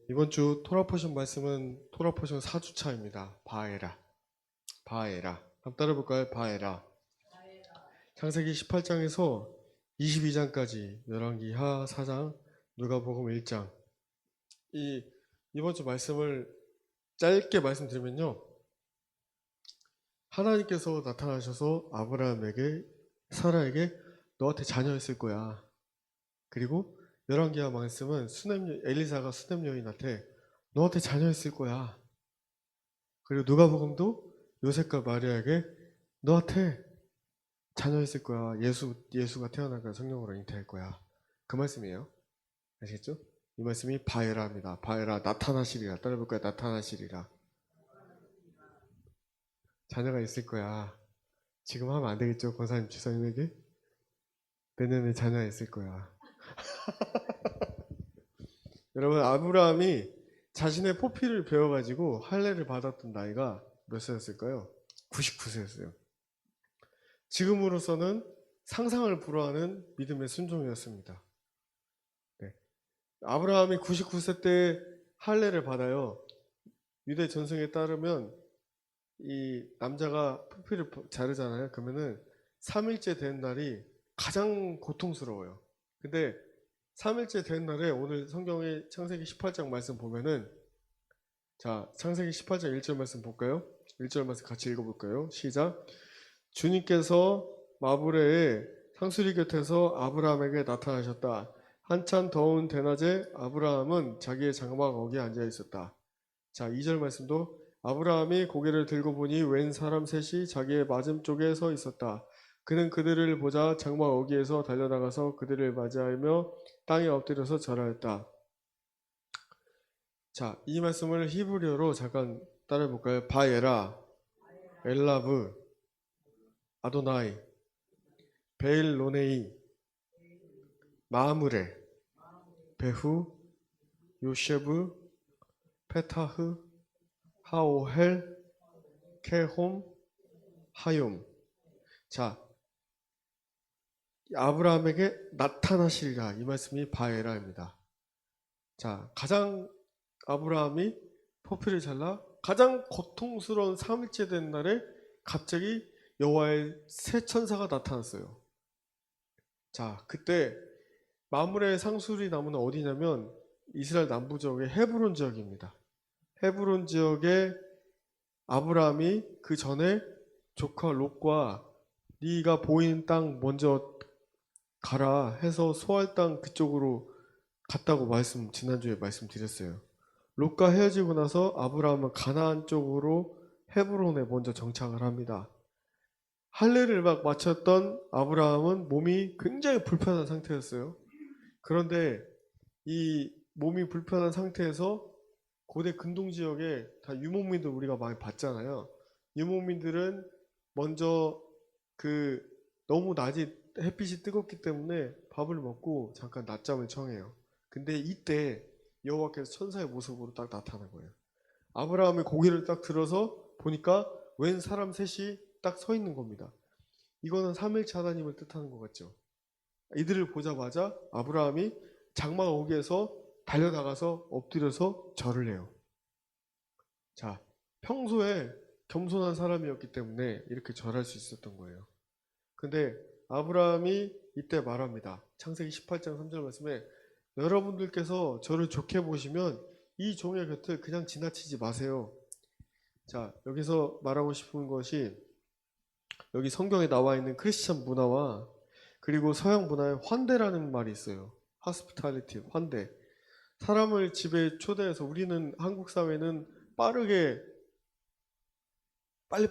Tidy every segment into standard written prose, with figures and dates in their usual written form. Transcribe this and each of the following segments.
이번 주 토라포션 말씀은 토라포션 4주차입니다. 바에라. 바에라. 한번 따라볼까요? 바에라. 창세기 18장에서 22장까지 열왕기하 4장, 누가복음 1장. 이번 주 말씀을 짧게 말씀드리면요. 하나님께서 나타나셔서 아브라함에게, 사라에게 너한테 자녀 있을 거야. 그리고 열왕기하 말씀은 엘리사가 수넴 여인한테 너한테 자녀 있을 거야. 그리고 누가복음도 요셉과 마리아에게 너한테 자녀 있을 거야. 예수가 태어날 거야. 성령으로 잉태할 거야. 그 말씀이에요. 아시겠죠? 이 말씀이 바에라입니다. 바에라, 나타나시리라. 따라해볼까요? 나타나시리라. 자녀가 있을 거야. 지금 하면 안 되겠죠? 권사님, 지사님에게? 내년에 자녀가 있을 거야. 여러분, 아브라함이 자신의 포피를 베어가지고 할례를 받았던 나이가 몇 세였을까요? 99세였어요. 지금으로서는 상상을 불허하는 믿음의 순종이었습니다. 네. 아브라함이 99세 때 할례를 받아요. 유대 전승에 따르면 이 남자가 포피를 자르잖아요. 그러면은 3일째 된 날이 가장 고통스러워요. 근데 3일째 된 날에 오늘 성경의 창세기 18장 말씀 보면은, 자, 창세기 18장 1절 말씀 볼까요? 1절 말씀 같이 읽어볼까요? 시작. 주님께서 마브레의 상수리 곁에서 아브라함에게 나타나셨다. 한참 더운 대낮에 아브라함은 자기의 장막 어귀에 앉아 있었다. 자, 2절 말씀도 아브라함이 고개를 들고 보니 웬 사람 셋이 자기의 맞은쪽에 서 있었다. 그는 그들을 보자 장막 어귀에서 달려나가서 그들을 맞이하며 땅에 엎드려서 절하였다. 자, 이 말씀을 히브리어로 잠깐 따라해볼까요? 바에라, 엘라브, 아도나이, 베일 로네이, 마무레, 베후, 요셰브, 페타흐, 하오헬, 케홈, 하욤. 자, 아브라함에게 나타나시리라. 이 말씀이 바에라입니다. 자, 가장 아브라함이 포피를 잘라 가장 고통스러운 3일째 된 날에 갑자기 여호와의 새 천사가 나타났어요. 자, 그때 마므레 상수리 나무는 어디냐면 이스라엘 남부 지역의 헤브론 지역입니다. 헤브론 지역에 아브라함이 그 전에 조카 롯과 네가 보이는 땅 먼저 가라 해서 소알 땅 그쪽으로 갔다고 지난주에 말씀드렸어요. 롯과 헤어지고 나서 아브라함은 가나안 쪽으로 헤브론에 먼저 정착을 합니다. 할례를 막 마쳤던 아브라함은 몸이 굉장히 불편한 상태였어요. 그런데 이 몸이 불편한 상태에서 고대 근동 지역에 다 유목민들 우리가 많이 봤잖아요. 유목민들은 먼저 너무 낮이 햇빛이 뜨겁기 때문에 밥을 먹고 잠깐 낮잠을 청해요. 근데 이때 여호와께서 천사의 모습으로 딱 나타난 거예요. 아브라함이 고개를 딱 들어서 보니까 웬 사람 셋이 딱 서 있는 겁니다. 이거는 3일째 하나님을 뜻하는 것 같죠. 이들을 보자마자 아브라함이 장막 어귀에서 달려나가서 엎드려서 절을 해요. 자, 평소에 겸손한 사람이었기 때문에 이렇게 절할 수 있었던 거예요. 근데 아브라함이 이때 말합니다. 창세기 18장 3절 말씀에 여러분들께서 저를 좋게 보시면 이 종의 곁을 그냥 지나치지 마세요. 자, 여기서 말하고 싶은 것이 여기 성경에 나와 있는 크리스찬 문화와 그리고 서양 문화에 환대라는 말이 있어요. hospitality, 환대. 사람을 집에 초대해서 우리는 한국 사회는 빠르게 빨리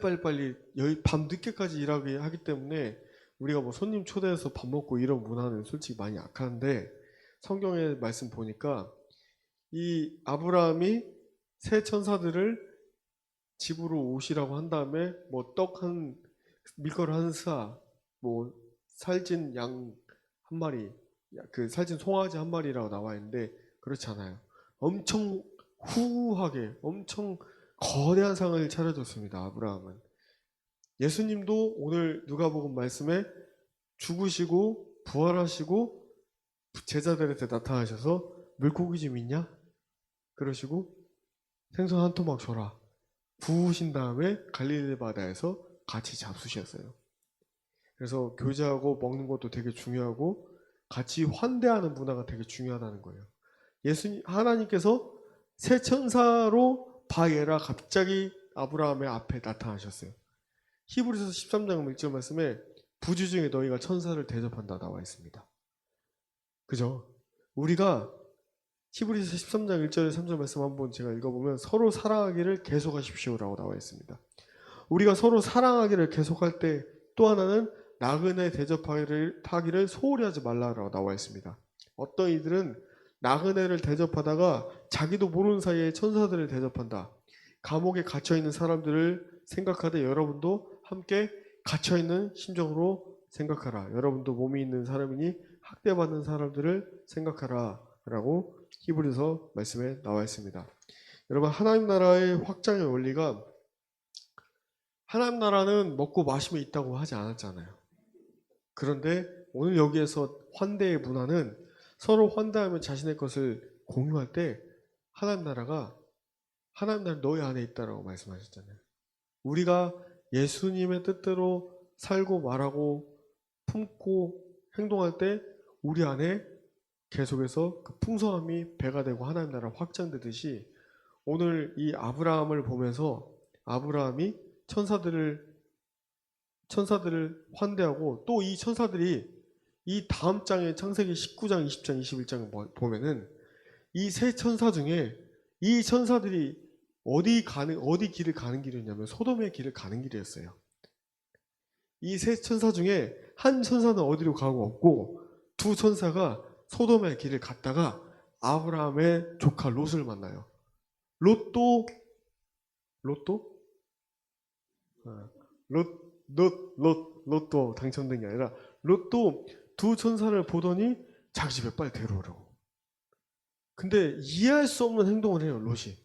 밤 늦게까지 일하게 하기 때문에 우리가 뭐 손님 초대해서 밥 먹고 이런 문화는 솔직히 많이 약한데 성경의 말씀 보니까 이 아브라함이 새 천사들을 집으로 오시라고 한 다음에 뭐 밀가루 한 스아, 뭐 살찐 양 한 마리, 그 살찐 송아지 한 마리라고 나와 있는데 그렇지 않아요. 엄청 후하게 엄청 거대한 상을 차려줬습니다. 아브라함은. 예수님도 오늘 누가복음 말씀에 죽으시고 부활하시고 제자들한테 나타나셔서 물고기 좀 있냐? 그러시고 생선 한 토막 줘라. 구우신 다음에 갈릴리 바다에서 같이 잡수셨어요. 그래서 교제하고 먹는 것도 되게 중요하고 같이 환대하는 문화가 되게 중요하다는 거예요. 하나님께서 새 천사로 바에라 갑자기 아브라함의 앞에 나타나셨어요. 히브리서 13장 1절 말씀에 부주 중에 너희가 천사를 대접한다 나와 있습니다. 그죠? 우리가 히브리서 13장 1절 3절 말씀 한번 제가 읽어보면 서로 사랑하기를 계속하십시오라고 나와 있습니다. 우리가 서로 사랑하기를 계속할 때 또 하나는 나그네 대접하기를 소홀히 하지 말라라고 나와 있습니다. 어떤 이들은 나그네를 대접하다가 자기도 모르는 사이에 천사들을 대접한다. 감옥에 갇혀있는 사람들을 생각하되 여러분도 함께 갇혀있는 심정으로 생각하라. 여러분도 몸이 있는 사람이니 학대받는 사람들을 생각하라 라고 히브리서 말씀에 나와 있습니다. 여러분, 하나님 나라의 확장의 원리가 하나님 나라는 먹고 마시면 있다고 하지 않았잖아요. 그런데 오늘 여기에서 환대의 문화는 서로 환대하며 자신의 것을 공유할 때 하나님 나라는 너희 안에 있다라고 말씀하셨잖아요. 우리가 예수님의 뜻대로 살고 말하고 품고 행동할 때 우리 안에 계속해서 그 풍성함이 배가 되고 하나님 나라 확장되듯이 오늘 이 아브라함을 보면서 아브라함이 천사들을 환대하고 또 이 천사들이 이 다음 장에 창세기 19장, 20장, 21장 보면은 이 세 천사 중에 이 천사들이 어디 길을 가는 길이었냐면 소돔의 길을 가는 길이었어요. 이 세 천사 중에 한 천사는 어디로 가고 없고 두 천사가 소돔의 길을 갔다가 아브라함의 조카 롯을 만나요. 롯도 당첨된 게 아니라 롯도 두 천사를 보더니 자기 집에 빨리 데려오라고. 근데 이해할 수 없는 행동을 해요, 롯이.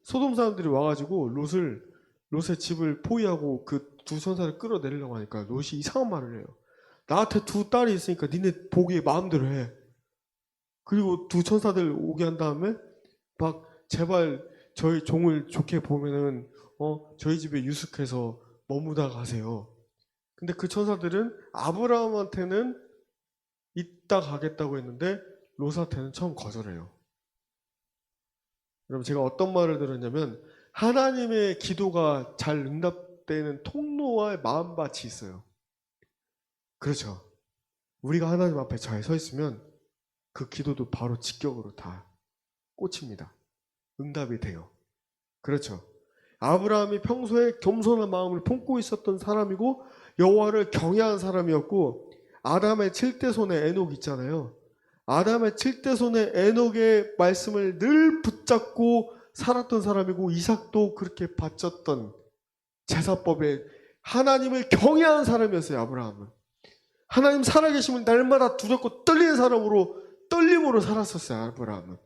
소돔 사람들이 와가지고 롯의 집을 포위하고 그 두 천사를 끌어내리려고 하니까 롯이 이상한 말을 해요. 나한테 두 딸이 있으니까 니네 보기에 마음대로 해. 그리고 두 천사들 오게 한 다음에 막 제발 저희 종을 좋게 보면은 저희 집에 유숙해서 머무다 가세요. 근데 그 천사들은 아브라함한테는 이따 가겠다고 했는데 롯한테는 처음 거절해요. 여러분, 제가 어떤 말을 들었냐면 하나님의 기도가 잘 응답되는 통로와 마음밭이 있어요. 그렇죠. 우리가 하나님 앞에 잘 서 있으면 그 기도도 바로 직격으로 다 꽂힙니다. 응답이 돼요. 그렇죠. 아브라함이 평소에 겸손한 마음을 품고 있었던 사람이고 여호와를 경외한 사람이었고 아담의 7대 손에 에녹 있잖아요. 아담의 7대 손에 에녹의 말씀을 늘 붙잡고 살았던 사람이고 이삭도 그렇게 바쳤던 제사법에 하나님을 경외한 사람이었어요. 아브라함은. 하나님 살아계심을 날마다 두렵고 떨림으로 살았었어요. 아브라함은.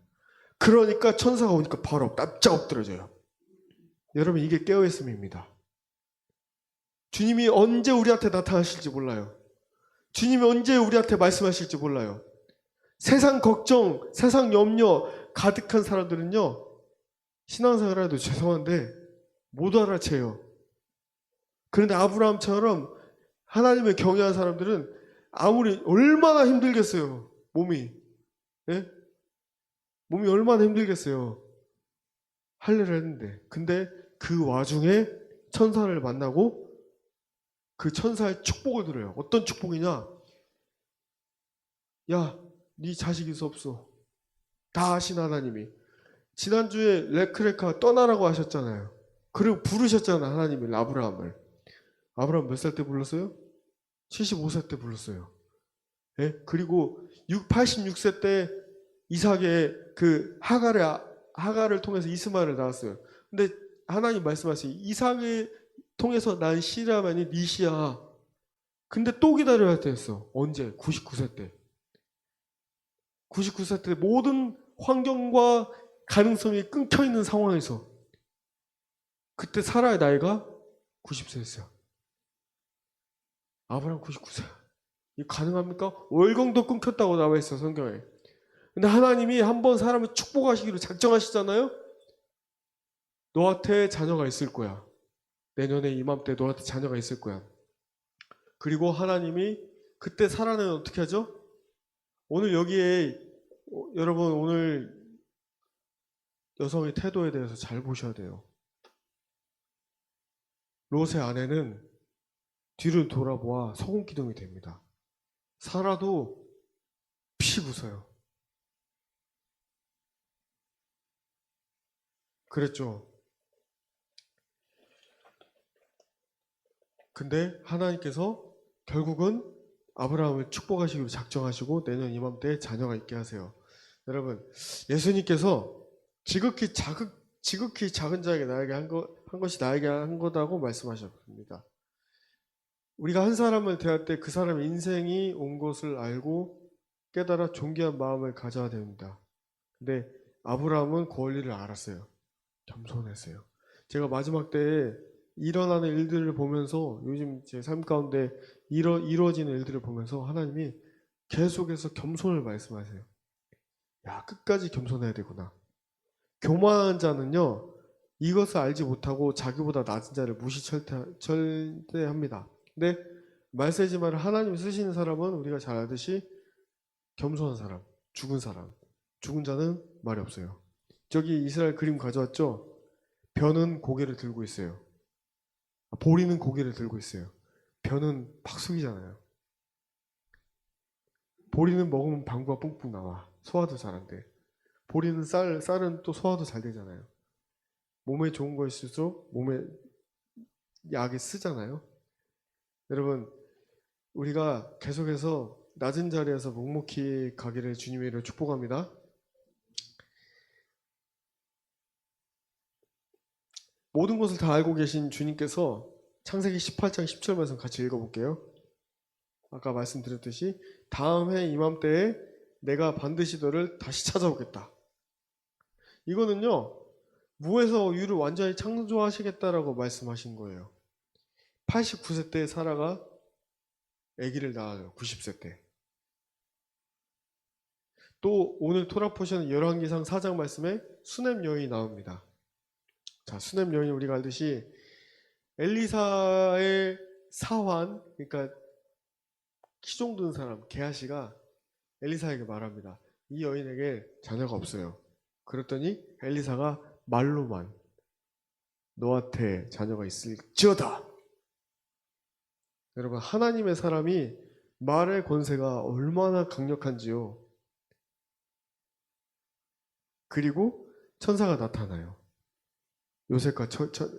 그러니까 천사가 오니까 바로 납작 엎드려져요. 여러분, 이게 깨어있음입니다. 주님이 언제 우리한테 나타나실지 몰라요. 주님이 언제 우리한테 말씀하실지 몰라요. 세상 걱정, 세상 염려 가득한 사람들은요, 신앙생활 해도 죄송한데 못 알아채요. 그런데 아브라함처럼 하나님을 경외한 사람들은 아무리 얼마나 힘들겠어요. 몸이. 예? 몸이 얼마나 힘들겠어요. 할례를 했는데. 근데 그 와중에 천사를 만나고 그 천사의 축복을 들어요. 어떤 축복이냐? 야, 네 자식 있어 없어? 다 아신 하나님이. 지난주에 레크레카 떠나라고 하셨잖아요. 그리고 부르셨잖아요. 하나님이 아브라함을. 아브라함 몇 살 때 불렀어요? 75세 때 불렀어요. 예? 그리고 86세 때 이삭의 그 하갈을 통해서 이스마엘을 낳았어요. 근데 하나님 말씀하시니 이삭을 통해서 난 씨라면이 네 씨야. 근데 또 기다려야 됐어. 언제? 99세 때. 99세 때 모든 환경과 가능성이 끊겨 있는 상황에서 그때 사라의 나이가 90세였어요. 아브라함 99세. 이 가능합니까? 월경도 끊겼다고 나와 있어 성경에. 근데 하나님이 한번 사람을 축복하시기로 작정하시잖아요. 너한테 자녀가 있을 거야. 내년에 이맘때 너한테 자녀가 있을 거야. 그리고 하나님이 그때 사라는 어떻게 하죠? 오늘 여기에 여러분 오늘 여성의 태도에 대해서 잘 보셔야 돼요. 롯의 아내는 뒤를 돌아보아 소금 기둥이 됩니다. 사라도 피 부어요. 그랬죠. 근데 하나님께서 결국은 아브라함을 축복하시기로 작정하시고 내년 이맘때 자녀가 있게 하세요. 여러분, 예수님께서 지극히 작은 자에게 나에게 한 것이 나에게 한 거다고 말씀하셨습니다. 우리가 한 사람을 대할 때 그 사람의 인생이 온 것을 알고 깨달아 존귀한 마음을 가져야 됩니다. 근데 아브라함은 그 원리를 알았어요. 겸손했어요. 제가 마지막 때에 일어나는 일들을 보면서 요즘 제 삶 가운데 이루어지는 일들을 보면서 하나님이 계속해서 겸손을 말씀하세요. 야, 끝까지 겸손해야 되구나. 교만한 자는요, 이것을 알지 못하고 자기보다 낮은 자를 절대합니다. 근데 말세지만을 하나님 쓰시는 사람은 우리가 잘 알듯이 겸손한 사람, 죽은 자는 말이 없어요. 저기 이스라엘 그림 가져왔죠? 벼는 고개를 들고 있어요. 보리는 고개를 들고 있어요. 벼는 팍 숙이잖아요. 보리는 먹으면 방구가 뿡뿡 나와. 소화도 잘 안 돼. 보리는 쌀은 또 소화도 잘 되잖아요. 몸에 좋은 것일수록 몸에 약이 쓰잖아요. 여러분, 우리가 계속해서 낮은 자리에서 묵묵히 가기를 주님의 이름으로 축복합니다. 모든 것을 다 알고 계신 주님께서 창세기 18장 17 말씀 같이 읽어볼게요. 아까 말씀드렸듯이 다음 해 이맘때에 내가 반드시 너를 다시 찾아오겠다. 이거는요, 무에서 유를 완전히 창조하시겠다라고 말씀하신 거예요. 89세 때 사라가 아기를 낳아요. 90세 때. 또 오늘 토라 포션 열왕기상 4장 말씀에 수넴 여인이 나옵니다. 자, 수넴 여인 우리가 알듯이 엘리사의 사환, 그러니까 키종 든 사람 게하시가 엘리사에게 말합니다. 이 여인에게 자녀가 없어요. 그랬더니 엘리사가 말로만 너한테 자녀가 있을지어다. 여러분, 하나님의 사람이 말의 권세가 얼마나 강력한지요. 그리고 천사가 나타나요. 요셉과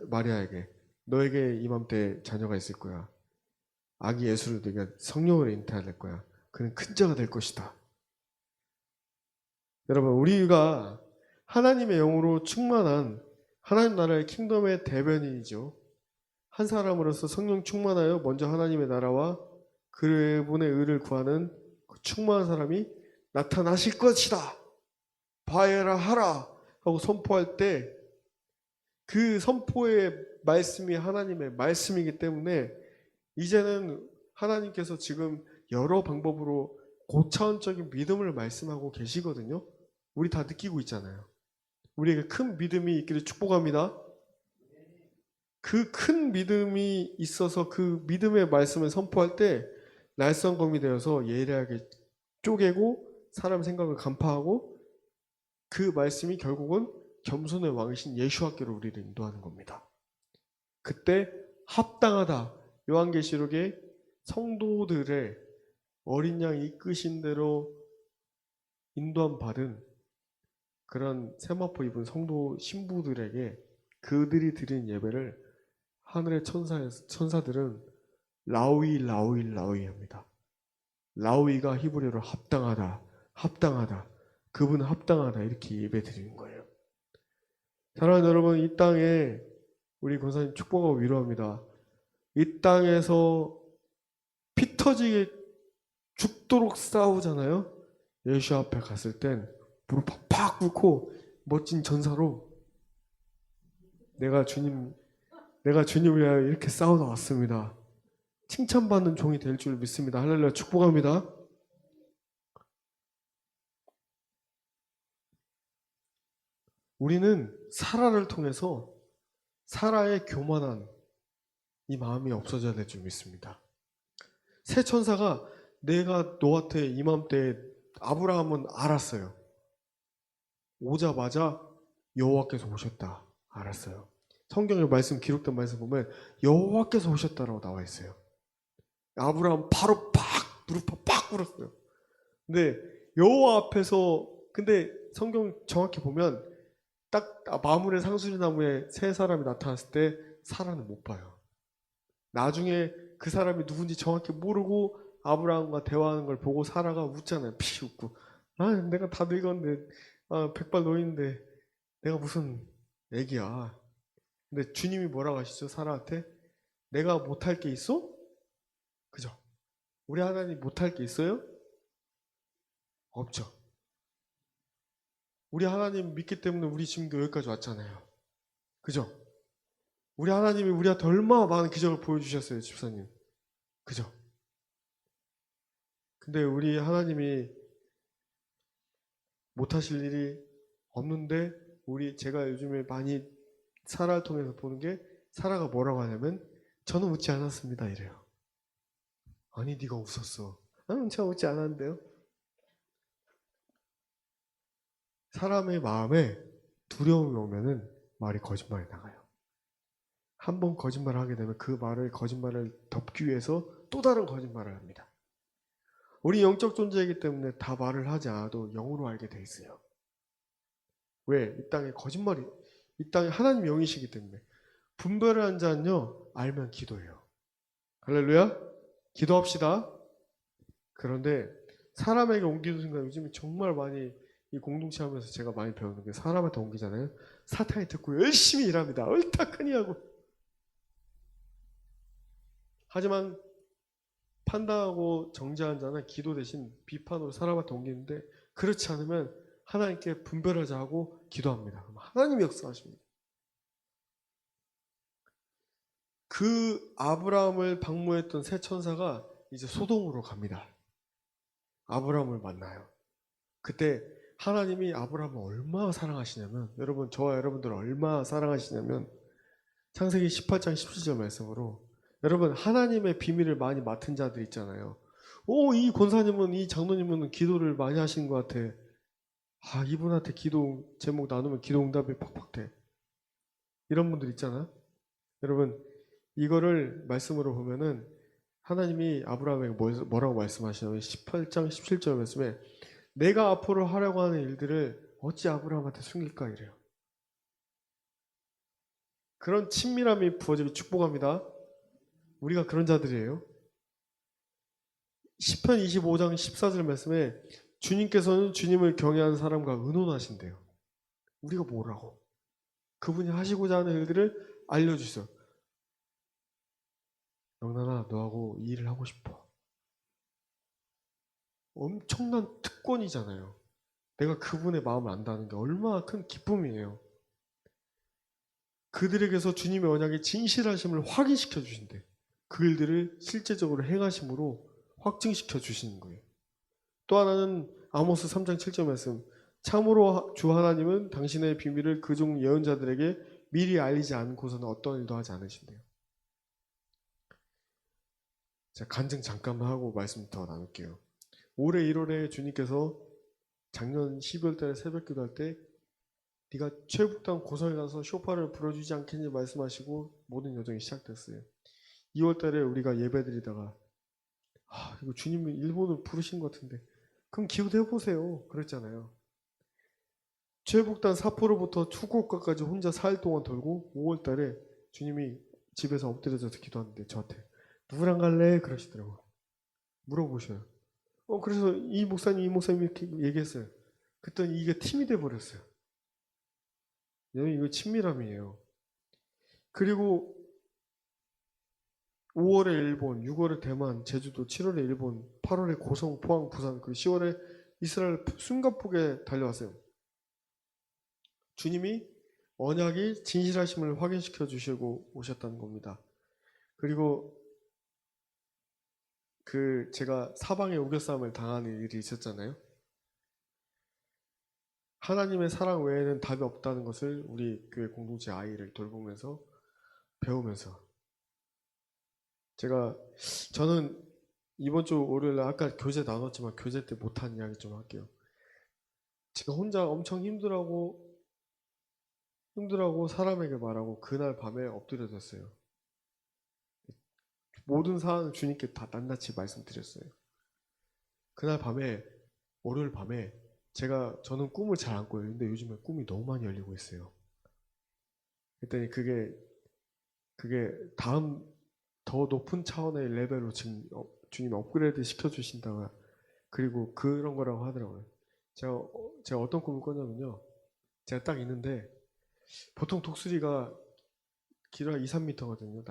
마리아에게 너에게 이맘때 자녀가 있을 거야. 아기 예수를 네가 성령으로 잉태할 거야. 그는 큰 자가 될 것이다. 여러분, 우리가 하나님의 영으로 충만한 하나님 나라의 킹덤의 대변인이죠. 한 사람으로서 성령 충만하여 먼저 하나님의 나라와 그분의 의를 구하는 그 충만한 사람이 나타나실 것이다. 봐야라 하라 하고 선포할 때 그 선포의 말씀이 하나님의 말씀이기 때문에 이제는 하나님께서 지금 여러 방법으로 고차원적인 믿음을 말씀하고 계시거든요. 우리 다 느끼고 있잖아요. 우리에게 큰 믿음이 있기를 축복합니다. 그 큰 믿음이 있어서 그 믿음의 말씀을 선포할 때 날성검이 되어서 예리하게 쪼개고 사람 생각을 간파하고 그 말씀이 결국은 겸손의 왕이신 예수와께로 우리를 인도하는 겁니다. 그때 합당하다. 요한계시록의 성도들의 어린 양 이끄신 대로 인도함 받은 그런 세마포 입은 성도 신부들에게 그들이 드린 예배를 하늘의 천사들은 라우이 합니다. 라우이가 히브리어로 합당하다. 그분은 합당하다 이렇게 예배 드리는 거예요. 사랑하는 여러분, 이 땅에 우리 권사님 축복하고 위로합니다. 이 땅에서 피 터지게 죽도록 싸우잖아요. 예수 앞에 갔을 땐 무릎 팍팍 꿇고 멋진 전사로 내가 주님을 위하여 이렇게 싸우다 왔습니다. 칭찬받는 종이 될 줄 믿습니다. 할렐루야, 축복합니다. 우리는 사라를 통해서 사라의 교만한 이 마음이 없어져야 될 줄 믿습니다. 새 천사가 내가 너한테 이맘때 아브라함은 알았어요. 오자마자 여호와께서 오셨다. 알았어요. 성경의 말씀 기록된 말씀 보면 여호와께서 오셨다라고 나와 있어요. 아브라함 바로 팍 무릎 팍 꿇었어요. 근데 여호와 앞에서 근데 성경 정확히 보면 딱 마물의 상수리 나무에 세 사람이 나타났을 때 사라는 못 봐요. 나중에 그 사람이 누군지 정확히 모르고 아브라함과 대화하는 걸 보고 사라가 웃잖아요. 피 웃고. 내가 다 늙었는데, 백발 노인인데, 내가 무슨 애기야. 근데 주님이 뭐라고 하시죠? 사라한테? 내가 못할 게 있어? 그죠? 우리 하나님 못할 게 있어요? 없죠. 우리 하나님 믿기 때문에 우리 지금도 여기까지 왔잖아요. 그죠? 우리 하나님이 우리한테 얼마나 많은 기적을 보여주셨어요, 집사님. 그죠? 근데 우리 하나님이 못하실 일이 없는데 제가 요즘에 많이 사라를 통해서 보는 게 사라가 뭐라고 하냐면 저는 웃지 않았습니다 이래요. 아니 네가 웃었어. 제가 웃지 않았는데요. 사람의 마음에 두려움이 오면은 말이 거짓말이 나가요. 한 번 거짓말을 하게 되면 그 거짓말을 덮기 위해서 또 다른 거짓말을 합니다. 우리 영적 존재이기 때문에 다 말을 하지 않아도 영으로 알게 돼 있어요. 왜? 이 땅에 하나님 영이시기 때문에. 분별하는 자는요, 알면 기도해요. 할렐루야? 기도합시다. 그런데 사람에게 옮기는 순간 요즘에 정말 많이 이 공동체 하면서 제가 많이 배우는 게 사람한테 옮기잖아요. 사탄이 듣고 열심히 일합니다. 옳다크니 하고. 하지만 판단하고 정죄한 자는 기도 대신 비판으로 사람한테 옮기는데 그렇지 않으면 하나님께 분별하자 하고 기도합니다. 그럼 하나님이 역사하십니다. 그 아브라함을 방문했던 새 천사가 이제 소돔으로 갑니다. 아브라함을 만나요. 그때 하나님이 아브라함을 얼마나 사랑하시냐면 여러분 저와 여러분들을 얼마나 사랑하시냐면 창세기 18장 17절 말씀으로 여러분 하나님의 비밀을 많이 맡은 자들 있잖아요. 이 권사님은 이 장로님은 기도를 많이 하신 것 같아. 이분한테 기도 제목 나누면 기도 응답이 팍팍 돼. 이런 분들 있잖아. 여러분 이거를 말씀으로 보면은 하나님이 아브라함에게 뭐라고 말씀하시냐면 18장 17절 말씀에 내가 앞으로 하려고 하는 일들을 어찌 아브라함한테 숨길까 이래요. 그런 친밀함이 부어지기 축복합니다. 우리가 그런 자들이에요. 시편 25장 14절 말씀에 주님께서는 주님을 경외하는 사람과 의논하신대요. 우리가 뭐라고? 그분이 하시고자 하는 일들을 알려주세요. 영란아 너하고 이 일을 하고 싶어. 엄청난 특권이잖아요. 내가 그분의 마음을 안다는 게 얼마나 큰 기쁨이에요. 그들에게서 주님의 언약의 진실하심을 확인시켜 주신대. 그 일들을 실제적으로 행하심으로 확증시켜 주시는 거예요. 또 하나는 아모스 3장 7절 말씀. 참으로 주 하나님은 당신의 비밀을 그중 예언자들에게 미리 알리지 않고서는 어떤 일도 하지 않으신대요. 자, 간증 잠깐만 하고 말씀 더 나눌게요. 올해 1월에 주님께서 작년 12월 달에 새벽 기도할 때 네가 최북단 고성에 가서 쇼파를 불어주지 않겠니 말씀하시고 모든 여정이 시작됐어요. 2월 달에 우리가 예배드리다가 이거 주님이 일본을 부르신 것 같은데 그럼 기도해보세요. 그랬잖아요. 최북단 사포로부터 후쿠오카까지 혼자 4일 동안 돌고 5월 달에 주님이 집에서 엎드려져서 기도하는데 저한테 누구랑 갈래? 그러시더라고요. 물어보셔요. 그래서 이 목사님 이렇게 얘기했어요. 그랬더니 이게 팀이 돼버렸어요. 이거 친밀함이에요. 그리고 5월에 일본, 6월에 대만, 제주도, 7월에 일본, 8월에 고성, 포항, 부산, 그리고 10월에 이스라엘 숨가폭에 달려왔어요. 주님이 언약이 진실하심을 확인시켜 주시고 오셨다는 겁니다. 그리고 제가 사방에 우겨싸움을 당하는 일이 있었잖아요. 하나님의 사랑 외에는 답이 없다는 것을 우리 교회 공동체 아이를 돌보면서 배우면서 저는 이번 주 월요일에 아까 교재 나눴지만 교재 때 못한 이야기 좀 할게요. 제가 혼자 엄청 힘들어하고 사람에게 말하고 그날 밤에 엎드려졌어요. 모든 사안을 주님께 다 낱낱이 말씀드렸어요. 그날 밤에, 월요일 밤에 저는 꿈을 잘 안 꿔요. 근데 요즘에 꿈이 너무 많이 열리고 있어요. 그랬더니 그게 다음 더 높은 차원의 레벨로 지금 주님이 업그레이드 시켜주신다가 그리고 그런 거라고 하더라고요. 제가 어떤 꿈을 꿨냐면요. 제가 딱 있는데 보통 독수리가 길이가 2, 3m거든요.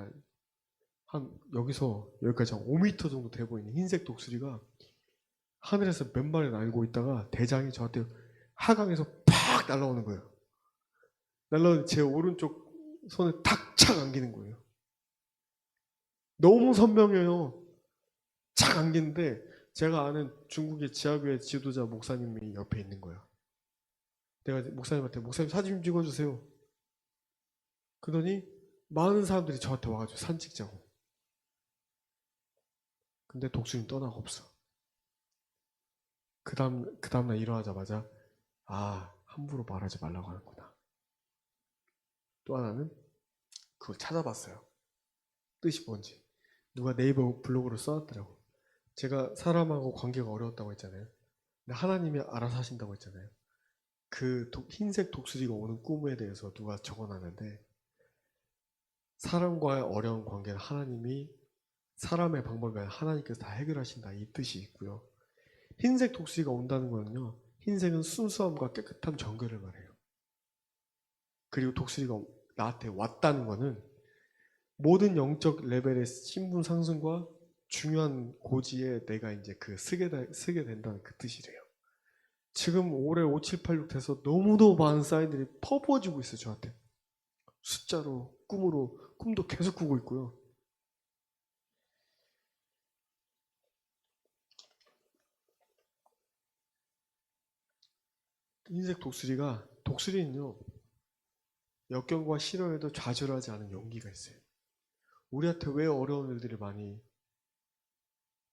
한 여기서 여기까지 한 5m 정도 돼 보이는 흰색 독수리가 하늘에서 몇 마리 날고 있다가 대장이 저한테 하강에서 팍 날아오는 거예요. 날라오는 제 오른쪽 손에 탁착 안기는 거예요. 너무 선명해요. 착 안기는데 제가 아는 중국의 지하교회 지도자 목사님이 옆에 있는 거예요. 내가 목사님한테 목사님 사진 좀 찍어주세요. 그러더니 많은 사람들이 저한테 와가지고 사진 찍자고. 근데 독수리는 떠나고 없어. 그 다음날 일어나자마자 함부로 말하지 말라고 하는구나. 또 하나는 그걸 찾아봤어요. 뜻이 뭔지. 누가 네이버 블로그로 써놨더라고. 제가 사람하고 관계가 어려웠다고 했잖아요. 근데 하나님이 알아서 하신다고 했잖아요. 흰색 독수리가 오는 꿈에 대해서 누가 적어놨는데 사람과의 어려운 관계는 하나님이 사람의 방법이 아니라 하나님께서 다 해결하신다 이 뜻이 있고요. 흰색 독수리가 온다는 거는요. 흰색은 순수함과 깨끗함 정결을 말해요. 그리고 독수리가 나한테 왔다는 거는 모든 영적 레벨의 신분 상승과 중요한 고지에 내가 이제 쓰게 된다는 그 뜻이래요. 지금 올해 5, 7, 8, 6 돼서 너무너무 많은 사인들이 퍼부어지고 있어요, 저한테. 숫자로, 꿈으로, 꿈도 계속 꾸고 있고요. 흰색 독수리는요, 역경과 시련에도 좌절하지 않은 용기가 있어요. 우리한테 왜 어려운 일들을 많이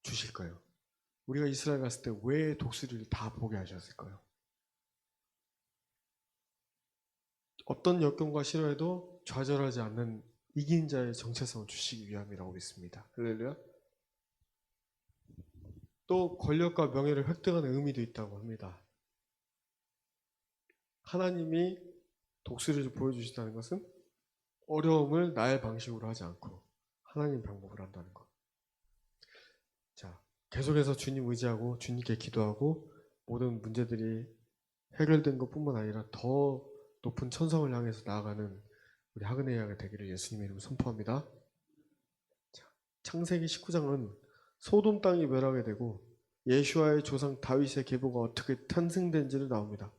주실까요? 우리가 이스라엘 갔을 때 왜 독수리를 다 보게 하셨을까요? 어떤 역경과 시련에도 좌절하지 않는 이긴 자의 정체성을 주시기 위함이라고 믿습니다. 할렐루야. 또 권력과 명예를 획득하는 의미도 있다고 합니다. 하나님이 독수리를 보여주시다는 것은 어려움을 나의 방식으로 하지 않고 하나님 방법으로 한다는 것. 자, 계속해서 주님 의지하고 주님께 기도하고 모든 문제들이 해결된 것뿐만 아니라 더 높은 천성을 향해서 나아가는 우리 하그네 양이 되기를 예수님의 이름으로 선포합니다. 자, 창세기 19장은 소돔 땅이 멸하게 되고 예수와의 조상 다윗의 계보가 어떻게 탄생된지를 나옵니다.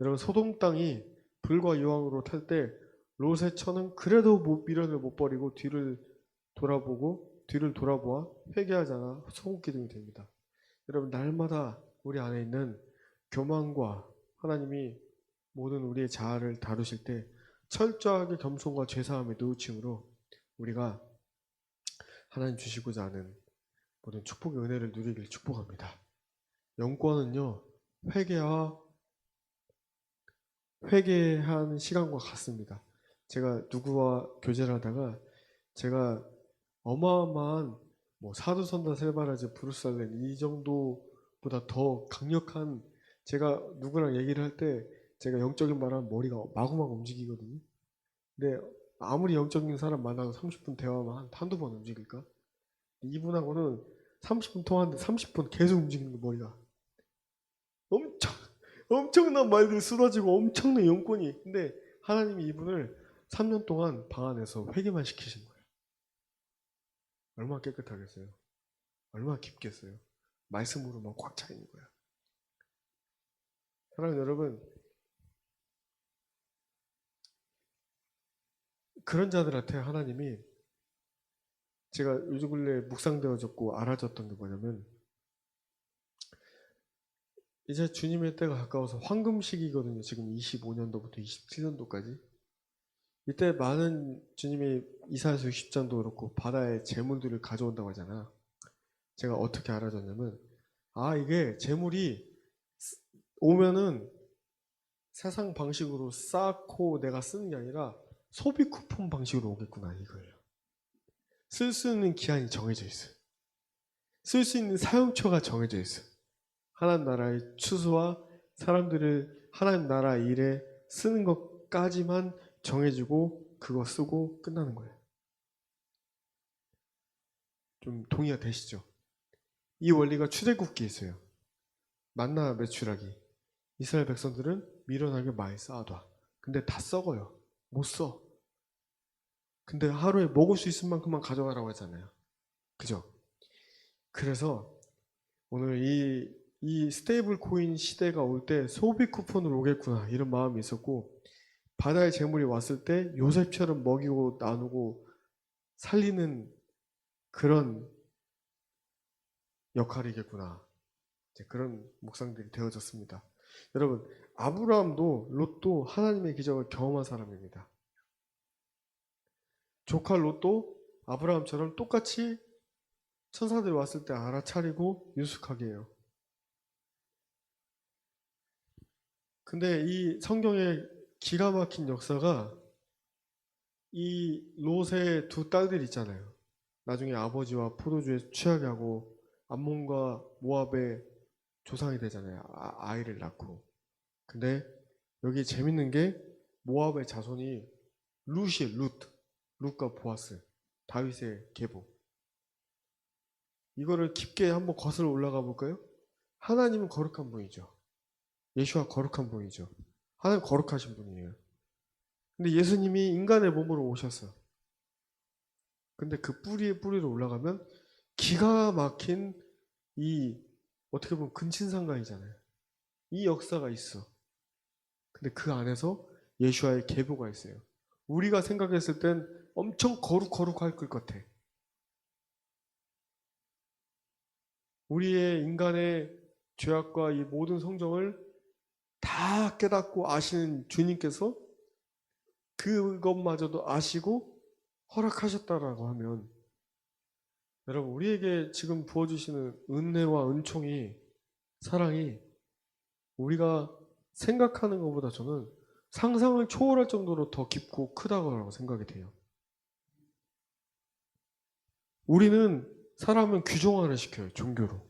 여러분 소돔 땅이 불과 유황으로 탈 때 롯의 처는 그래도 미련을 못 버리고 뒤를 돌아보아 회개하지 않아 소금기둥이 됩니다. 여러분 날마다 우리 안에 있는 교만과 하나님이 모든 우리의 자아를 다루실 때 철저하게 겸손과 죄사함의 누우침으로 우리가 하나님 주시고자 하는 모든 축복의 은혜를 누리길 축복합니다. 영권은요 회개하는 시간과 같습니다. 제가 누구와 교제를 하다가 제가 어마어마한 사두선다 셀바라즈 브루살렘 이 정도보다 더 강력한 제가 누구랑 얘기를 할 때 제가 영적인 말하면 머리가 마구마구 움직이거든요. 근데 아무리 영적인 사람 만나서 30분 대화만 한두 번 움직일까? 이분하고는 30분 통화하는데 30분 계속 움직이는 거 머리가 엄청난 말들이 쏟아지고 엄청난 영권이. 근데 하나님이 이분을 3년 동안 방 안에서 회개만 시키신 거예요. 얼마나 깨끗하겠어요? 얼마나 깊겠어요? 말씀으로만 꽉 차 있는 거야. 사랑하는 여러분, 그런 자들한테 하나님이, 제가 요즘 근래 묵상되어졌고 알아졌던 게 뭐냐면, 이제 주님의 때가 가까워서 황금 시기거든요. 지금 25년도부터 27년도까지. 이때 많은, 주님이 이사야서 60장도 그렇고 바다의 재물들을 가져온다고 하잖아. 제가 어떻게 알아졌냐면, 이게 재물이 오면은 세상 방식으로 쌓고 내가 쓰는 게 아니라 소비 쿠폰 방식으로 오겠구나, 이거예요. 쓸 수 있는 기한이 정해져 있어요. 쓸 수 있는 사용처가 정해져 있어요. 하나님 나라의 추수와 사람들을 하나님 나라 일에 쓰는 것까지만 정해지고 그거 쓰고 끝나는 거예요. 좀 동의가 되시죠? 이 원리가 출애굽기에 있어요. 만나 매출하기. 이스라엘 백성들은 미련하게 많이 쌓아둬. 근데 다 썩어요. 못 써. 근데 하루에 먹을 수 있을 만큼만 가져가라고 하잖아요. 그죠? 그래서 오늘 이 스테이블 코인 시대가 올 때 소비 쿠폰으로 오겠구나, 이런 마음이 있었고, 바다의 재물이 왔을 때 요셉처럼 먹이고 나누고 살리는 그런 역할이겠구나, 이제 그런 묵상들이 되어졌습니다. 여러분, 아브라함도 롯도 하나님의 기적을 경험한 사람입니다. 조카 롯도 아브라함처럼 똑같이 천사들이 왔을 때 알아차리고 유숙하게 해요. 근데 이 성경의 기가 막힌 역사가, 이 롯의 두 딸들 있잖아요. 나중에 아버지와 포도주에 취하게 하고 암몬과 모압의 조상이 되잖아요. 아이를 낳고. 근데 여기 재밌는 게, 모압의 자손이 룻이에요. 룻과 보아스, 다윗의 계보. 이거를 깊게 한번 거슬러 올라가 볼까요? 하나님은 거룩한 분이죠. 예수와 거룩한 분이죠. 하나님 거룩하신 분이에요. 근데 예수님이 인간의 몸으로 오셨어요. 근데 그 뿌리의 뿌리로 올라가면 기가 막힌, 이 어떻게 보면 근친상간이잖아요. 이 역사가 있어. 근데 그 안에서 예수와의 계보가 있어요. 우리가 생각했을 땐 엄청 거룩할 것 같아. 우리의 인간의 죄악과 이 모든 성정을 다 깨닫고 아시는 주님께서 그것마저도 아시고 허락하셨다라고 하면, 여러분, 우리에게 지금 부어주시는 은혜와 은총이, 사랑이 우리가 생각하는 것보다 저는 상상을 초월할 정도로 더 깊고 크다고 생각이 돼요. 우리는 사람은 규정화를 시켜요. 종교로.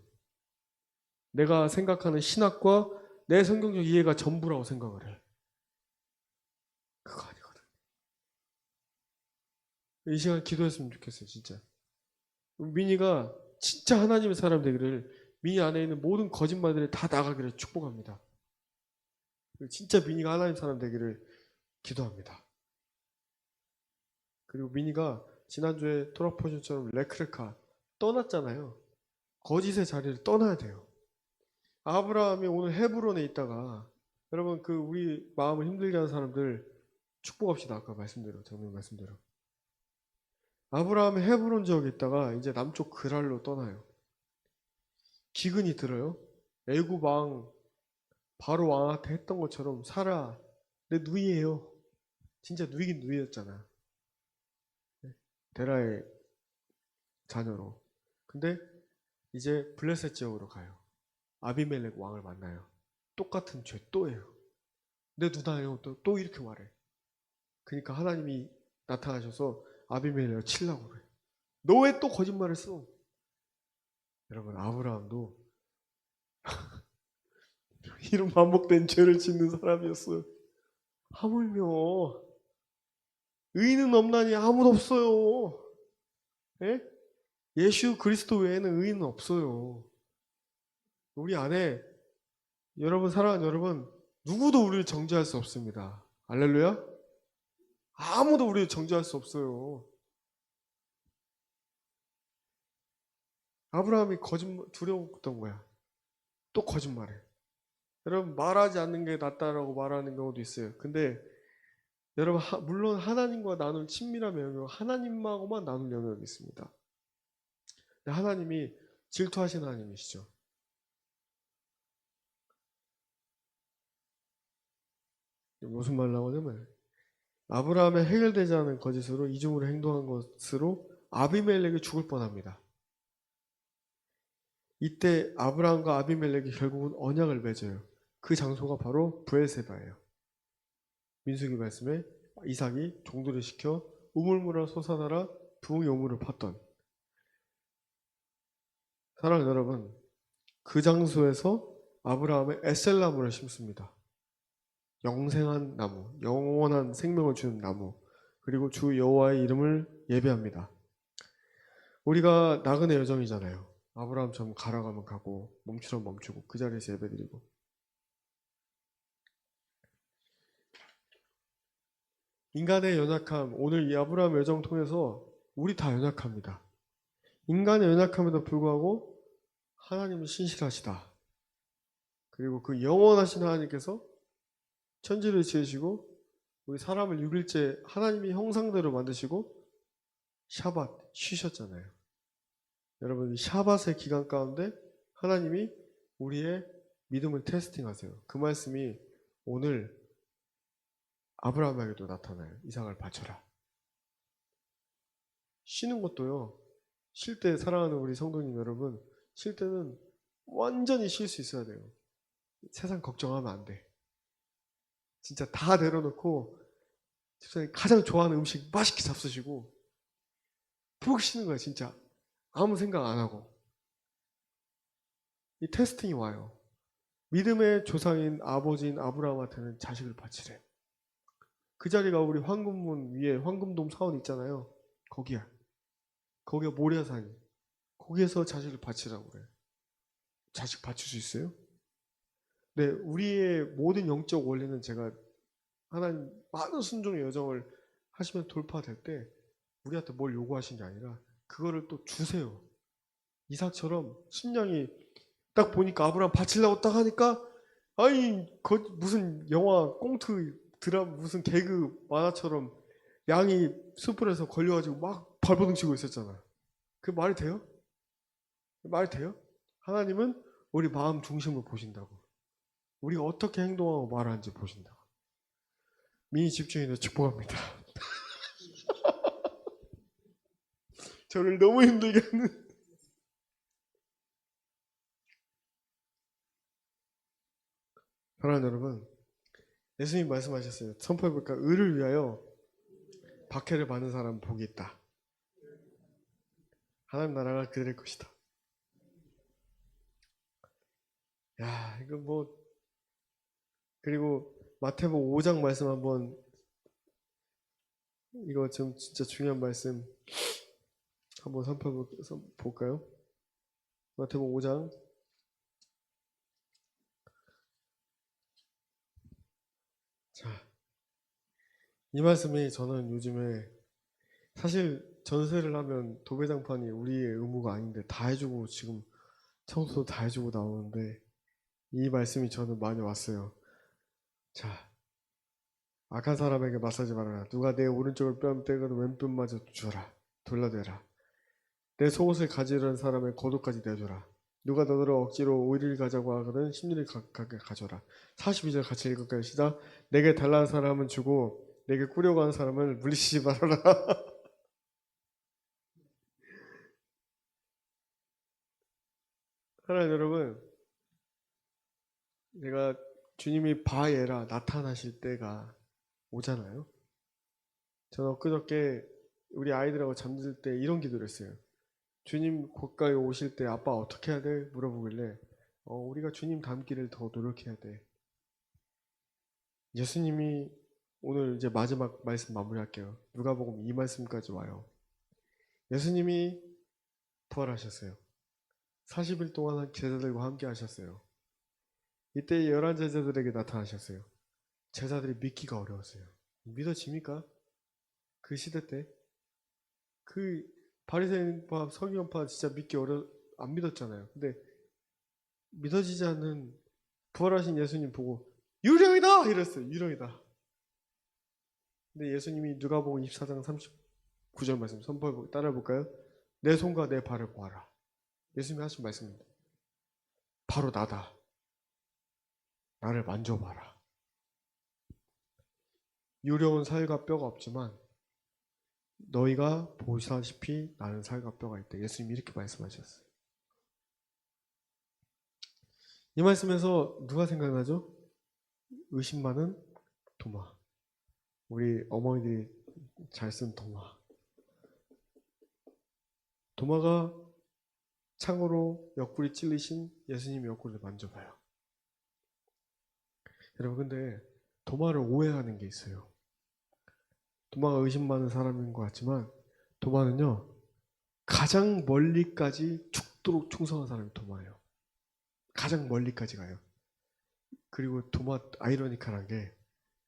내가 생각하는 신학과 내 성경적 이해가 전부라고 생각을 해. 그거 아니거든. 이 시간 기도했으면 좋겠어요. 진짜. 민희가 진짜 하나님의 사람 되기를, 민희 안에 있는 모든 거짓말들이 다 나가기를 축복합니다. 진짜 민희가 하나님 사람 되기를 기도합니다. 그리고 민희가 지난주에 토라포션처럼 레크레카 떠났잖아요. 거짓의 자리를 떠나야 돼요. 아브라함이 오늘 헤브론에 있다가, 여러분, 그 우리 마음을 힘들게 하는 사람들 축복합시다. 아까 말씀대로, 정님 말씀대로. 아브라함이 헤브론 지역에 있다가 이제 남쪽 그랄로 떠나요. 기근이 들어요. 애굽 왕 바로 왕한테 했던 것처럼, 사라 내 누이예요. 진짜 누이긴 누이였잖아. 데라의 자녀로. 근데 이제 블레셋 지역으로 가요. 아비멜렉 왕을 만나요. 똑같은 죄 또 해요. 내 누나예요. 또 이렇게 말해. 그러니까 하나님이 나타나셔서 아비멜렉을 치려고 그래. 너 왜 또 거짓말을 써? 여러분, 아브라함도 이런 반복된 죄를 짓는 사람이었어요. 하물며 의인은 없나니 아무도 없어요. 예? 예수 그리스도 외에는 의인은 없어요. 우리 안에, 여러분, 사랑하는 여러분, 누구도 우리를 정죄할 수 없습니다. 할렐루야? 아무도 우리를 정죄할 수 없어요. 아브라함이 거짓말, 두려웠던 거야. 또 거짓말해. 여러분, 말하지 않는 게 낫다라고 말하는 경우도 있어요. 근데 여러분, 물론 하나님과 나눌 친밀한 영역, 하나님하고만 나눌 영역이 있습니다. 하나님이 질투하시는 하나님이시죠. 무슨 말 나오냐면 아브라함의 해결되지 않은 거짓으로 이중으로 행동한 것으로 아비멜렉이 죽을 뻔합니다. 이때 아브라함과 아비멜렉이 결국은 언약을 맺어요. 그 장소가 바로 브엘세바예요. 민수기 말씀에 이삭이 종들을 시켜 우물물을 솟아나라 부흥의 우물을 팠던. 사랑하는 여러분, 그 장소에서 아브라함의 에셀나무를 심습니다. 영생한 나무, 영원한 생명을 주는 나무, 그리고 주 여호와의 이름을 예배합니다. 우리가 나그네 여정이잖아요. 아브라함처럼 가라가면 가고 멈추면 멈추고 그 자리에서 예배드리고. 인간의 연약함, 오늘 이 아브라함 여정 통해서 우리 다 연약합니다. 인간의 연약함에도 불구하고 하나님은 신실하시다. 그리고 그 영원하신 하나님께서 천지를 지으시고 우리 사람을 6일째 하나님이 형상대로 만드시고 샤밧 쉬셨잖아요. 여러분, 샤밧의 기간 가운데 하나님이 우리의 믿음을 테스팅하세요. 그 말씀이 오늘 아브라함에게도 나타나요. 이삭을 바쳐라. 쉬는 것도요. 쉴 때 사랑하는 우리 성도님 여러분, 쉴 때는 완전히 쉴 수 있어야 돼요. 세상 걱정하면 안 돼. 진짜 다 내려놓고 집사님 가장 좋아하는 음식 맛있게 잡수시고 푹 쉬는 거예요. 진짜 아무 생각 안 하고. 이 테스팅이 와요. 믿음의 조상인 아버지인 아브라함한테는 자식을 바치래. 그 자리가 우리 황금문 위에 황금돔 사원 있잖아요. 거기야. 거기가 모리아산이. 거기에서 자식을 바치라고 그래. 자식 바칠 수 있어요? 네, 우리의 모든 영적 원리는 제가 하나님 많은 순종의 여정을 하시면 돌파될 때 우리한테 뭘 요구하신 게 아니라 그거를 또 주세요. 이삭처럼 신령이 딱 보니까 아브라함 바치려고 딱 하니까 아니 무슨 영화 꽁트 드라마 무슨 개그 만화처럼 양이 숯불에서 걸려가지고 막 발버둥 치고 있었잖아. 그 말이 돼요? 말이 돼요? 하나님은 우리 마음 중심을 보신다고. 우리가 어떻게 행동하고 말하는지 보신다고. 미니 집주인을 축복합니다. 저를 너무 힘들게 하는. 사랑하는 여러분, 예수님 말씀하셨어요. 선포해볼까? 의를 위하여 박해를 받는 사람 복이 있다. 하나님 나라가 그들의 것이다. 야, 이거 뭐, 그리고 마태복음 5장 말씀 한번, 이거 좀 진짜 중요한 말씀 한번 선포해볼까요? 마태복음 5장. 자, 이 말씀이 저는 요즘에 사실 전세를 하면 도배장판이 우리의 의무가 아닌데 다 해주고 지금 청소도 다 해주고 나오는데 이 말씀이 저는 많이 왔어요. 자, 악한 사람에게 맞서지 말아라. 누가 내 오른쪽을 뺨 떼거든 왼편마저 주라. 돌려대라. 내 속옷을 가지려는 사람의 겉옷까지 내줘라. 누가 너를 억지로 오리를 가자고 하거든 십리를 가져라. 42절 같이 읽을까요? 시작. 내게 달라는 사람은 주고 내게 꾸려고 하는 사람을 물리치지 말아라. 사랑하는 여러분, 내가 주님이 바에라 나타나실 때가 오잖아요. 저는 엊그저께 우리 아이들하고 잠들 때 이런 기도를 했어요. 주님 곧가에 오실 때 아빠 어떻게 해야 돼? 물어보길래 우리가 주님 닮기를 더 노력해야 돼. 예수님이 오늘 이제 마지막 말씀 마무리할게요. 누가복음 이 말씀까지 와요. 예수님이 부활하셨어요. 40일 동안 제자들과 함께 하셨어요. 이때 11제자들에게 나타나셨어요. 제자들이 믿기가 어려웠어요. 믿어집니까? 그 시대 때 그 바리새인파 서기관파 진짜 안 믿었잖아요. 근데 믿어지지 않는 부활하신 예수님 보고 유령이다! 이랬어요. 유령이다. 근데 예수님이 누가복음 24장 39절 말씀 따라해 볼까요? 내 손과 내 발을 보아라. 예수님이 하신 말씀입니다. 바로 나다. 나를 만져봐라. 유려운 살과 뼈가 없지만 너희가 보시다시피 나는 살과 뼈가 있다. 예수님이 이렇게 말씀하셨어요. 이 말씀에서 누가 생각나죠? 의심 많은 도마. 우리 어머니들이 잘 쓴 도마. 도마가 창으로 옆구리 찔리신 예수님 옆구리를 만져봐요. 여러분, 근데 도마를 오해하는 게 있어요. 도마가 의심 많은 사람인 것 같지만 도마는요, 가장 멀리까지 죽도록 충성한 사람이 도마예요. 가장 멀리까지 가요. 그리고 도마, 아이러니컬한 게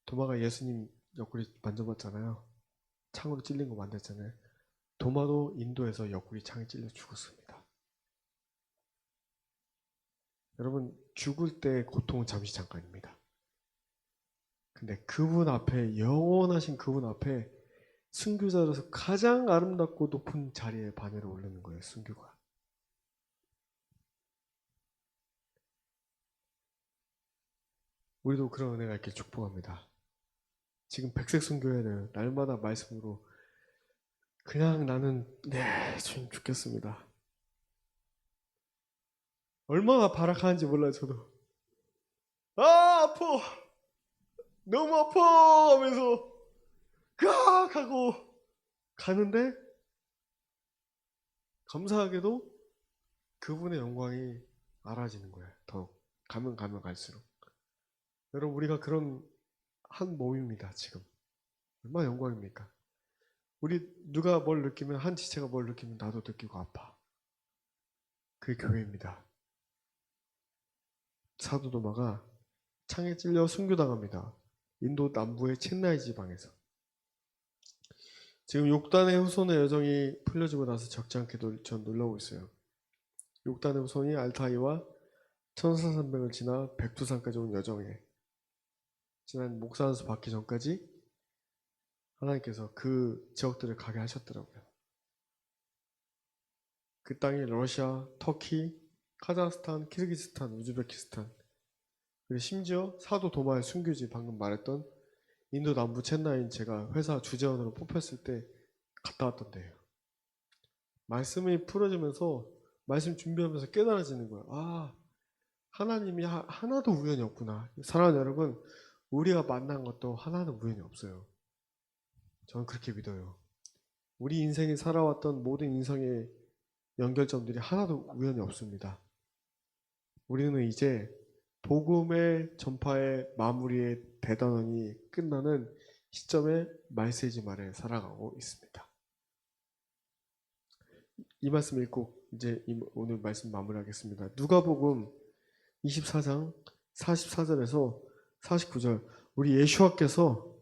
도마가 예수님 옆구리 만져봤잖아요. 창으로 찔린 거 만졌잖아요. 도마도 인도에서 옆구리 창에 찔려 죽었습니다. 여러분, 죽을 때 고통은 잠시 잠깐입니다. 근데 그분 앞에, 영원하신 그분 앞에 순교자로서 가장 아름답고 높은 자리에 반열에 오르는 거예요, 순교가. 우리도 그런 은혜가 있길 축복합니다. 지금 백색 순교해야 돼요. 날마다 말씀으로 그냥 나는 주님 죽겠습니다. 얼마나 발악하는지 몰라요, 저도. 아파! 너무 아파! 하면서 깍! 하고 가는데 감사하게도 그분의 영광이 알아지는 거예요. 더욱 가면 갈수록. 여러분, 우리가 그런 한 몸입니다. 지금 얼마나 영광입니까? 우리 누가 뭘 느끼면, 한 지체가 뭘 느끼면 나도 느끼고 아파. 그게 교회입니다. 사도 도마가 창에 찔려 순교당합니다. 인도 남부의 첸나이 지방에서. 지금 욕단의 후손의 여정이 풀려지고 나서 적지 않게도 전 놀라고 있어요. 욕단의 후손이 알타이와 천사산맥을 지나 백두산까지 온 여정에 지난 목사안수 받기 전까지 하나님께서 그 지역들을 가게 하셨더라고요. 그 땅이 러시아, 터키, 카자흐스탄, 키르기스탄, 우즈베키스탄, 그리고 심지어 사도 도마의 순교지, 방금 말했던 인도 남부 첸나이인 제가 회사 주재원으로 뽑혔을 때 갔다 왔던 데예요. 말씀이 풀어지면서 말씀 준비하면서 깨달아지는 거예요. 아, 하나님이 하나도 우연이 없구나. 사랑하는 여러분, 우리가 만난 것도 하나는 우연이 없어요. 저는 그렇게 믿어요. 우리 인생이 살아왔던 모든 인생의 연결점들이 하나도 우연이 없습니다. 우리는 이제 복음의 전파의 마무리의 대단원이 끝나는 시점에 말세지 말에 살아가고 있습니다. 이 말씀 읽고 이제 오늘 말씀 마무리하겠습니다. 누가복음 24장 44절에서 49절, 우리 예수와께서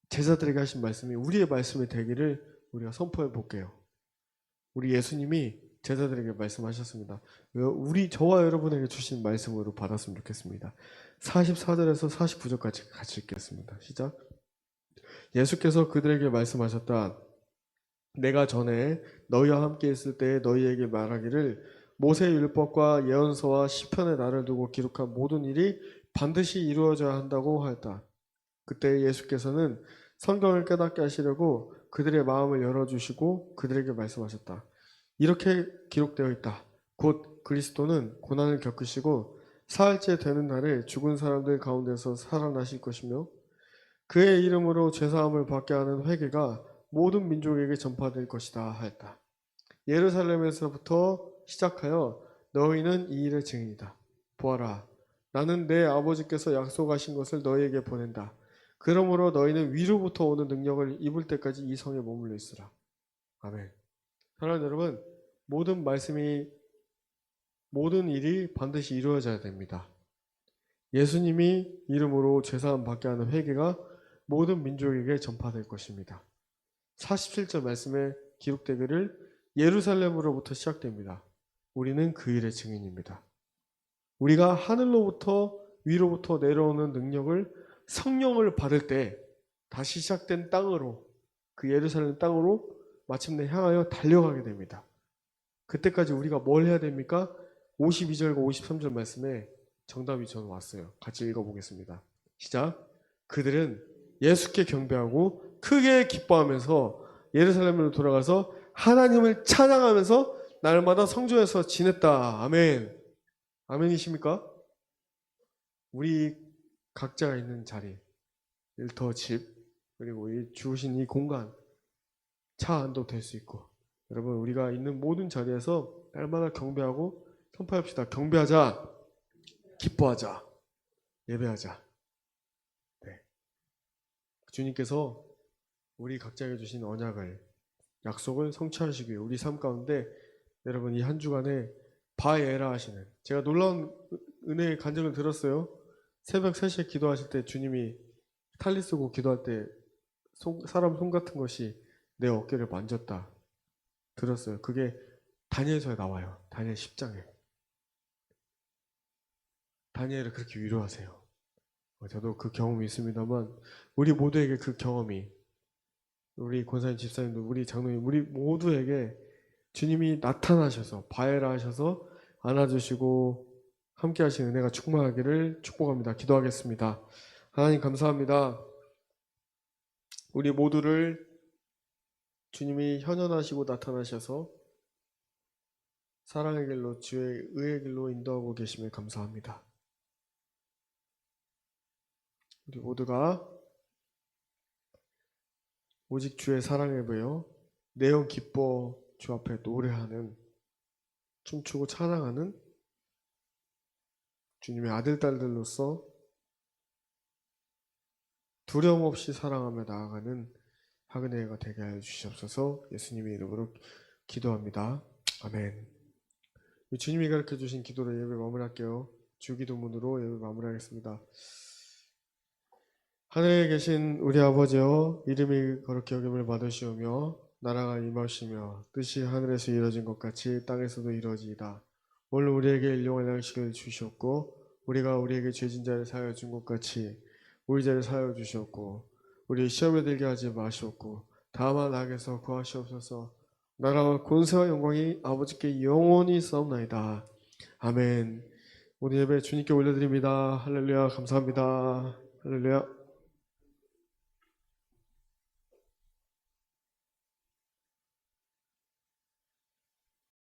제자들에게 하신 말씀이 우리의 말씀이 되기를 우리가 선포해 볼게요. 우리 예수님이 제자들에게 말씀하셨습니다. 저와 여러분에게 주신 말씀으로 받았으면 좋겠습니다. 44절에서 49절까지 같이 읽겠습니다. 시작. 예수께서 그들에게 말씀하셨다. 내가 전에 너희와 함께 있을 때에 너희에게 말하기를 모세의 율법과 예언서와 시편의 나를 두고 기록한 모든 일이 반드시 이루어져야 한다고 하였다. 그때 예수께서는 성경을 깨닫게 하시려고 그들의 마음을 열어주시고 그들에게 말씀하셨다. 이렇게 기록되어 있다. 곧 그리스도는 고난을 겪으시고 사흘째 되는 날에 죽은 사람들 가운데서 살아나실 것이며 그의 이름으로 죄사함을 받게 하는 회개가 모든 민족에게 전파될 것이다 하였다. 예루살렘에서부터 시작하여 너희는 이 일의 증인이다. 보아라, 나는 내 아버지께서 약속하신 것을 너희에게 보낸다. 그러므로 너희는 위로부터 오는 능력을 입을 때까지 이 성에 머물러 있으라. 아멘. 사랑하는 여러분, 모든 일이 반드시 이루어져야 됩니다. 예수님이 이름으로 죄사함 받게 하는 회개가 모든 민족에게 전파될 것입니다. 47절 말씀에 기록되기를 예루살렘으로부터 시작됩니다. 우리는 그 일의 증인입니다. 우리가 하늘로부터 위로부터 내려오는 능력을, 성령을 받을 때 다시 시작된 땅으로, 그 예루살렘 땅으로 마침내 향하여 달려가게 됩니다. 그때까지 우리가 뭘 해야 됩니까? 52절과 53절 말씀에 정답이 저는 왔어요. 같이 읽어보겠습니다. 시작. 그들은 예수께 경배하고 크게 기뻐하면서 예루살렘으로 돌아가서 하나님을 찬양하면서 날마다 성전에서 지냈다. 아멘. 아멘이십니까? 우리 각자가 있는 자리, 일터 집, 그리고 이 주신 이 공간, 차 안도 될 수 있고, 여러분 우리가 있는 모든 자리에서 날마다 경배하고 선포합시다. 경배하자, 기뻐하자, 예배하자. 네. 주님께서 우리 각자에게 주신 언약을, 약속을 성취하시기 위해 우리 삶 가운데 여러분 이 한 주간에 바에라 하시는, 제가 놀라운 은혜의 간증을 들었어요. 새벽 3시에 기도하실 때 주님이 탈리 쓰고 기도할 때 사람 손 같은 것이 내 어깨를 만졌다 들었어요. 그게 다니엘서에 나와요. 다니엘 10장에. 다니엘을 그렇게 위로하세요. 저도 그 경험이 있습니다만 우리 모두에게 그 경험이, 우리 권사님, 집사님도, 우리 장로님, 우리 모두에게 주님이 나타나셔서 바에라 하셔서 안아주시고 함께 하신 은혜가 충만하기를 축복합니다. 기도하겠습니다. 하나님 감사합니다. 우리 모두를 주님이 현현하시고 나타나셔서 사랑의 길로, 주의 의의 길로 인도하고 계심에 감사합니다. 우리 모두가 오직 주의 사랑에 보여 내영 기뻐 주 앞에 노래하는, 춤추고 찬양하는 주님의 아들, 딸들로서 두려움 없이 사랑하며 나아가는 하그네가 되게 하여 주시옵소서. 예수님의 이름으로 기도합니다. 아멘. 주님이 가르쳐 주신 기도로 예배 마무리할게요. 주기도문으로 예배 마무리하겠습니다. 하늘에 계신 우리 아버지여, 이름이 거룩히 여김을 받으시오며 나라가 임하시며 뜻이 하늘에서 이루어진 것 같이 땅에서도 이루어지이다. 오늘 우리에게 일용할 양식을 주시옵고 우리가 우리에게 죄진 자를 사하여 준 것 같이 우리 죄를 사하여 주시옵고 우리 시험에 들게 하지 마시옵고 다만 악에서 구하시옵소서. 나라와 권세와 영광이 아버지께 영원히 있사옵나이다. 아멘. 오늘 예배 주님께 올려드립니다. 할렐루야. 감사합니다. 할렐루야.